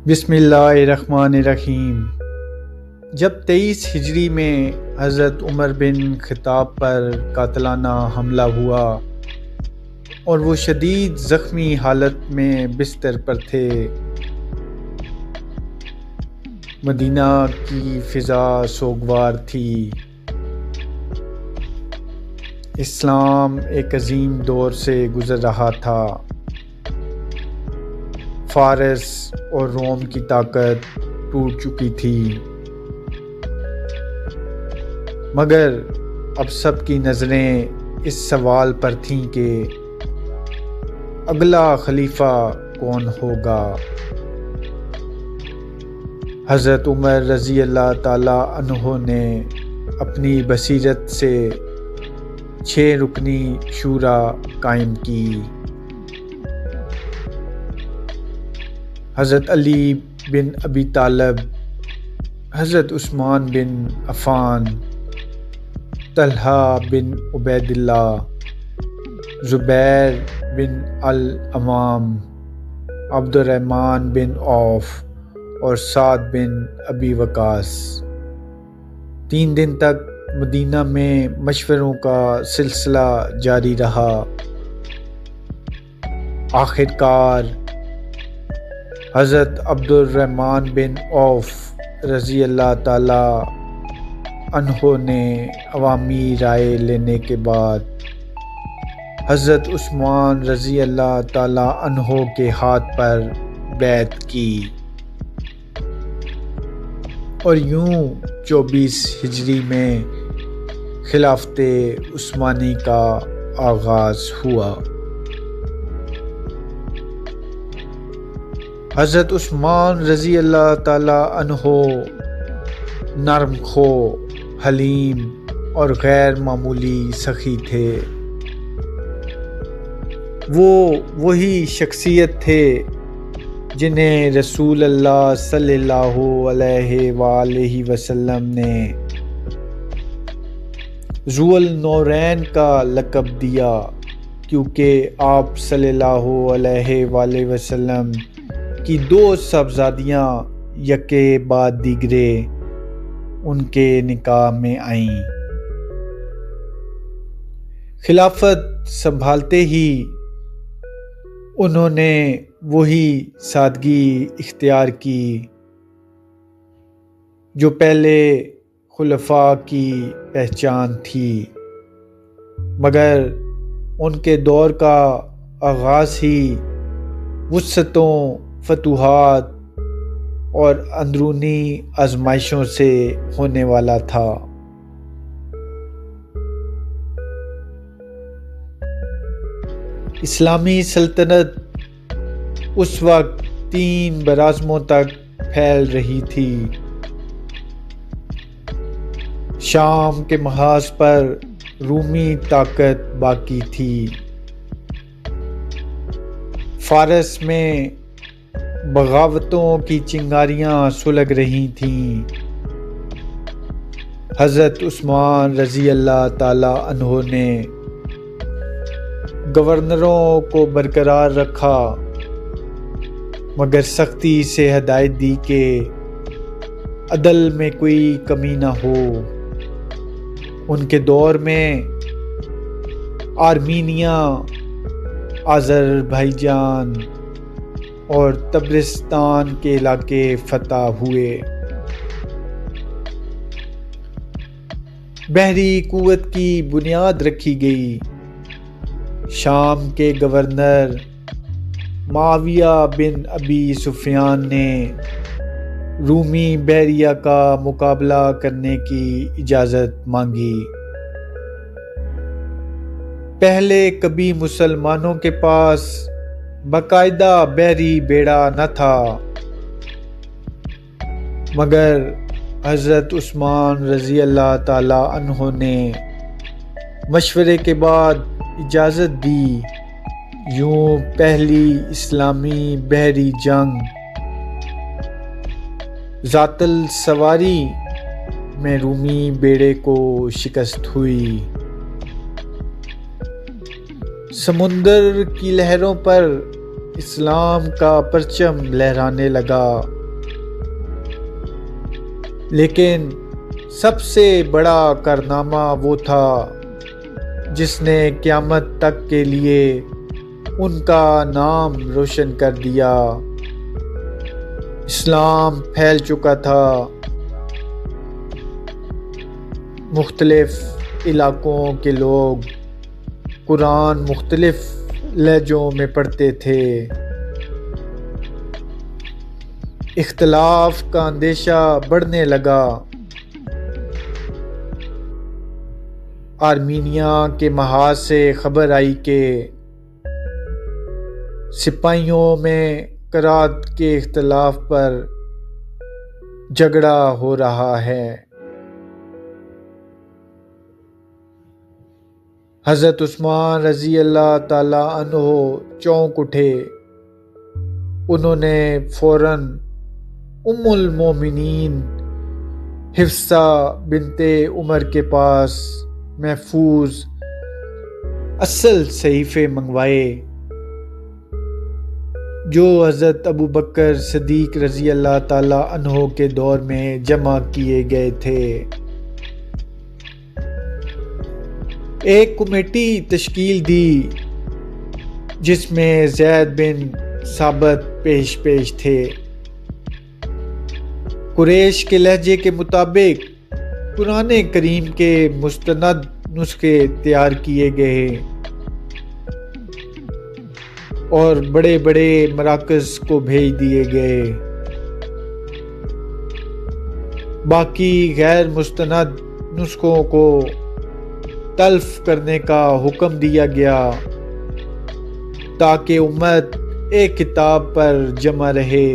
بسم اللہ الرحمن الرحیم۔ جب 23 ہجری میں حضرت عمر بن خطاب پر قاتلانہ حملہ ہوا اور وہ شدید زخمی حالت میں بستر پر تھے، مدینہ کی فضا سوگوار تھی۔ اسلام ایک عظیم دور سے گزر رہا تھا۔ فارس اور روم کی طاقت ٹوٹ چکی تھی، مگر اب سب کی نظریں اس سوال پر تھیں کہ اگلا خلیفہ کون ہوگا۔ حضرت عمر رضی اللہ تعالی عنہ نے اپنی بصیرت سے 6 رکنی شورا قائم کی۔ حضرت علی بن ابی طالب، حضرت عثمان بن عفان، طلحہ بن عبید اللہ، زبیر بن العوام، عبد الرحمن بن عوف اور سعد بن ابی وقاص 3 دن تک مدینہ میں مشوروں کا سلسلہ جاری رہا۔ آخرکار حضرت عبد الرحمن بن عوف رضی اللہ تعالی عنہ نے عوامی رائے لینے کے بعد حضرت عثمان رضی اللہ تعالی عنہ کے ہاتھ پر بیعت کی، اور یوں 24 ہجری میں خلافت عثمانی کا آغاز ہوا۔ حضرت عثمان رضی اللہ تعالی عنہ نرم خو، حلیم اور غیر معمولی سخی تھے۔ وہ وہی شخصیت تھے جنہیں رسول اللہ صلی اللہ علیہ وآلہ وسلم نے ذو النورین کا لقب دیا، کیونکہ آپ صلی اللہ علیہ وآلہ وسلم کی 2 صاحبزادیاں یکے بعد دیگرے ان کے نکاح میں آئیں۔ خلافت سنبھالتے ہی انہوں نے وہی سادگی اختیار کی جو پہلے خلفاء کی پہچان تھی، مگر ان کے دور کا آغاز ہی وسعتوں، فتوحات اور اندرونی آزمائشوں سے ہونے والا تھا۔ اسلامی سلطنت اس وقت 3 براعظموں تک پھیل رہی تھی۔ شام کے محاذ پر رومی طاقت باقی تھی، فارس میں بغاوتوں کی چنگاریاں سلگ رہی تھیں۔ حضرت عثمان رضی اللہ تعالی عنہ نے گورنروں کو برقرار رکھا، مگر سختی سے ہدایت دی کہ عدل میں کوئی کمی نہ ہو۔ ان کے دور میں آرمینیا، آذربائیجان اور تبرستان کے علاقے فتح ہوئے۔ بحری قوت کی بنیاد رکھی گئی۔ شام کے گورنر معاویہ بن ابی سفیان نے رومی بحریہ کا مقابلہ کرنے کی اجازت مانگی۔ پہلے کبھی مسلمانوں کے پاس باقاعدہ بحری بیڑا نہ تھا، مگر حضرت عثمان رضی اللہ تعالی عنہ نے مشورے کے بعد اجازت دی۔ یوں پہلی اسلامی بحری جنگ ذات السواری میں رومی بیڑے کو شکست ہوئی۔ سمندر کی لہروں پر اسلام کا پرچم لہرانے لگا۔ لیکن سب سے بڑا کارنامہ وہ تھا جس نے قیامت تک کے لیے ان کا نام روشن کر دیا۔ اسلام پھیل چکا تھا، مختلف علاقوں کے لوگ قرآن مختلف لہجوں میں پڑھتے تھے۔ اختلاف کا اندیشہ بڑھنے لگا۔ آرمینیا کے محاذ سے خبر آئی کہ سپاہیوں میں قرات کے اختلاف پر جھگڑا ہو رہا ہے۔ حضرت عثمان رضی اللہ تعالی عنہ چونک اٹھے۔ انہوں نے فوراً ام المومنین حفصہ بنت عمر کے پاس محفوظ اصل صحیفے منگوائے جو حضرت ابو بکر صدیق رضی اللہ تعالی عنہ کے دور میں جمع کیے گئے تھے۔ ایک کمیٹی تشکیل دی جس میں زید بن ثابت پیش تھے۔ قریش کے لہجے کے مطابق قرآن کریم کے مستند نسخے تیار کیے گئے اور بڑے بڑے مراکز کو بھیج دیے گئے۔ باقی غیر مستند نسخوں کو تلف کرنے کا حکم دیا گیا تاکہ امت ایک کتاب پر جمع رہے۔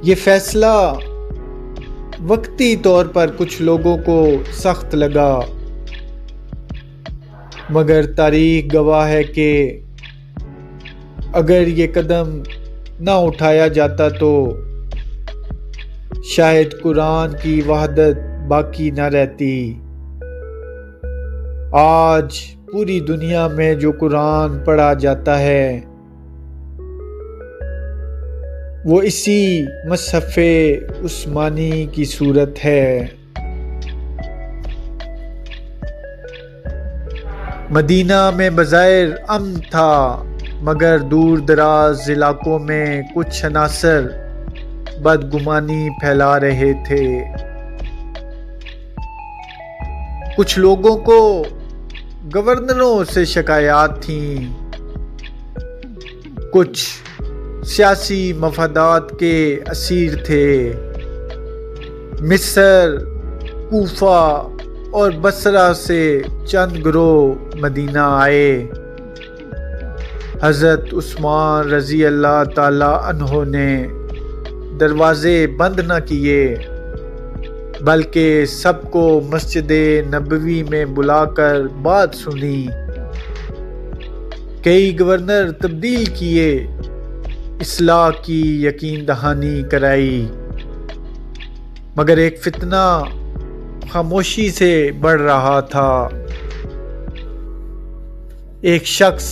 یہ فیصلہ وقتی طور پر کچھ لوگوں کو سخت لگا، مگر تاریخ گواہ ہے کہ اگر یہ قدم نہ اٹھایا جاتا تو شاید قرآن کی وحدت باقی نہ رہتی۔ آج پوری دنیا میں جو قرآن پڑھا جاتا ہے وہ اسی مصحف عثمانی کی صورت ہے۔ مدینہ میں بظاہر امن تھا، مگر دور دراز علاقوں میں کچھ عناصر بدگمانی پھیلا رہے تھے۔ کچھ لوگوں کو گورنروں سے شکایات تھیں، کچھ سیاسی مفادات کے اسیر تھے۔ مصر، کوفہ اور بصرہ سے چند گروہ مدینہ آئے۔ حضرت عثمان رضی اللہ تعالی عنہ نے دروازے بند نہ کیے بلکہ سب کو مسجد نبوی میں بلا کر بات سنی۔ کئی گورنر تبدیل کیے، اصلاح کی یقین دہانی کرائی، مگر ایک فتنہ خاموشی سے بڑھ رہا تھا۔ ایک شخص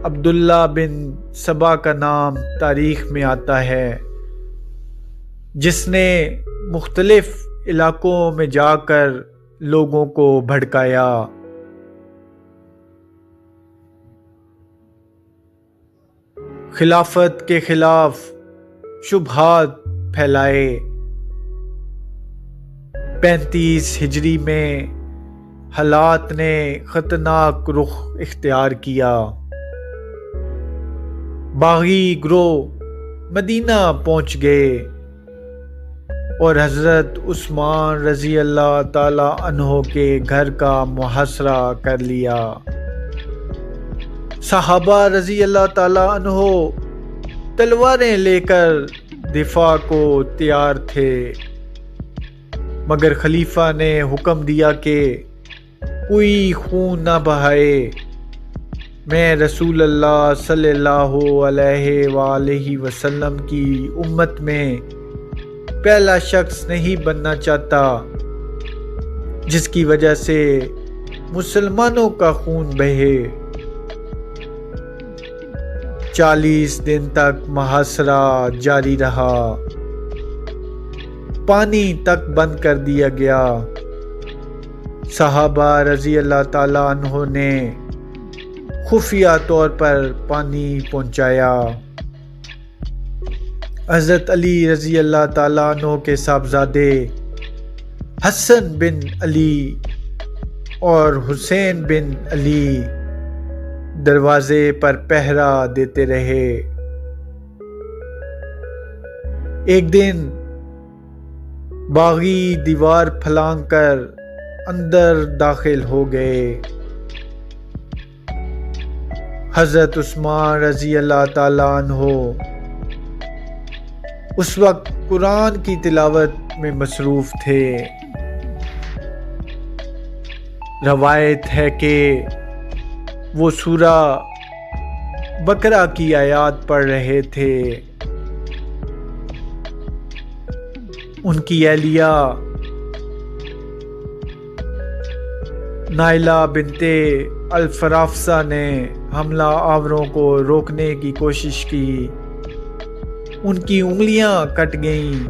عبداللہ بن سبا کا نام تاریخ میں آتا ہے، جس نے مختلف علاقوں میں جا کر لوگوں کو بھڑکایا۔ خلافت کے خلاف شبہات پھیلائے۔ 35 ہجری میں حالات نے خطرناک رخ اختیار کیا۔ باغی گروہ مدینہ پہنچ گئے اور حضرت عثمان رضی اللہ تعالی عنہ کے گھر کا محاصرہ کر لیا۔ صحابہ رضی اللہ تعالی عنہ تلواریں لے کر دفاع کو تیار تھے، مگر خلیفہ نے حکم دیا کہ کوئی خون نہ بہائے۔ میں رسول اللہ صلی اللہ علیہ وآلہ وسلم کی امت میں پہلا شخص نہیں بننا چاہتا جس کی وجہ سے مسلمانوں کا خون بہے۔ 40 دن تک محاصرہ جاری رہا۔ پانی تک بند کر دیا گیا۔ صحابہ رضی اللہ تعالیٰ عنہ نے خفیہ طور پر پانی پہنچایا۔ حضرت علی رضی اللہ تعالیٰ عنہ کے صاحبزادے حسن بن علی اور حسین بن علی دروازے پر پہرا دیتے رہے۔ ایک دن باغی دیوار پھلانگ کر اندر داخل ہو گئے۔ حضرت عثمان رضی اللہ تعالیٰ عنہ اس وقت قرآن کی تلاوت میں مصروف تھے۔ روایت ہے کہ وہ سورہ بقرہ کی آیات پڑھ رہے تھے۔ ان کی اہلیہ نائلہ بنت الفرافسہ نے حملہ آوروں کو روکنے کی کوشش کی۔ ان کی انگلیاں کٹ گئیں،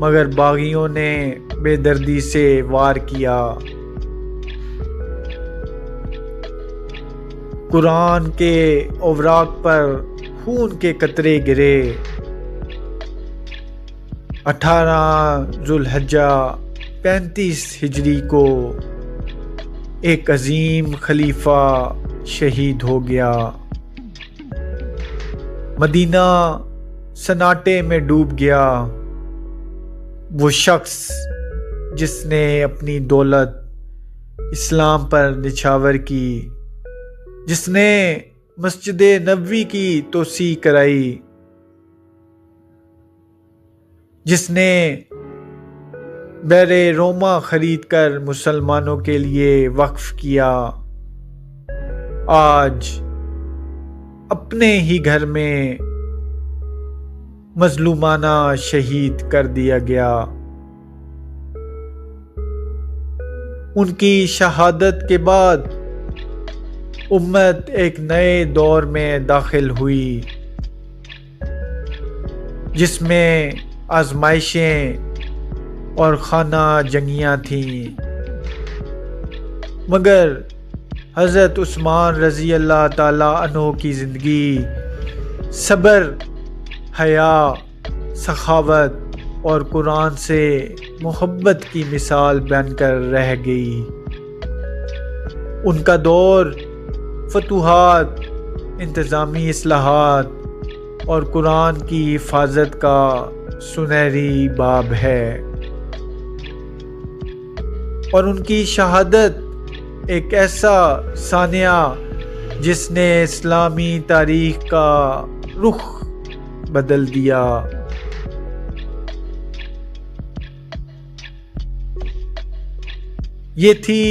مگر باغیوں نے بے دردی سے وار کیا۔ قرآن کے اوراق پر خون کے قطرے گرے۔ 18 ذوالحجہ 35 ہجری کو ایک عظیم خلیفہ شہید ہو گیا۔ مدینہ سناٹے میں ڈوب گیا۔ وہ شخص جس نے اپنی دولت اسلام پر نچھاور کی، جس نے مسجد نبوی کی توسیع کرائی، جس نے بحر روما خرید کر مسلمانوں کے لیے وقف کیا، آج اپنے ہی گھر میں مظلومانہ شہید کر دیا گیا۔ ان کی شہادت کے بعد امت ایک نئے دور میں داخل ہوئی، جس میں آزمائشیں اور خانہ جنگیاں تھیں، مگر حضرت عثمان رضی اللہ تعالیٰ عنہ کی زندگی صبر، حیا، سخاوت اور قرآن سے محبت کی مثال بن کر رہ گئی۔ ان کا دور فتوحات، انتظامی اصلاحات اور قرآن کی حفاظت کا سنہری باب ہے، اور ان کی شہادت ایک ایسا سانحہ جس نے اسلامی تاریخ کا رخ بدل دیا۔ یہ تھی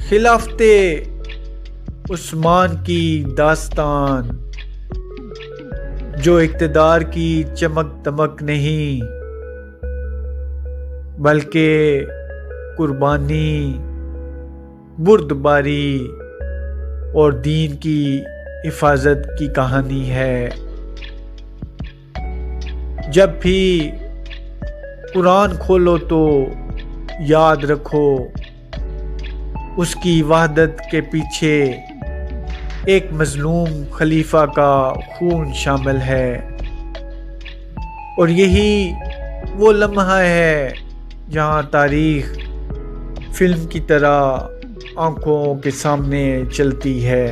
خلافت عثمان کی داستان، جو اقتدار کی چمک دمک نہیں بلکہ قربانی، بردباری اور دین کی حفاظت کی کہانی ہے۔ جب بھی قرآن کھولو تو یاد رکھو اس کی وحدت کے پیچھے ایک مظلوم خلیفہ کا خون شامل ہے، اور یہی وہ لمحہ ہے جہاں تاریخ فلم کی طرح آنکھوں کے سامنے چلتی ہے۔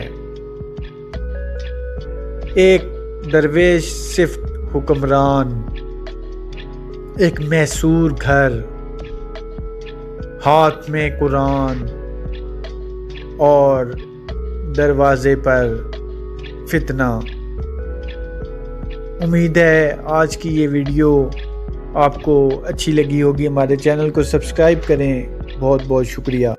ایک درویش صفت حکمران، ایک محصور گھر، ہاتھ میں قرآن اور دروازے پر فتنہ۔ امید ہے آج کی یہ ویڈیو آپ کو اچھی لگی ہوگی۔ ہمارے چینل کو سبسکرائب کریں۔ بہت بہت شکریہ۔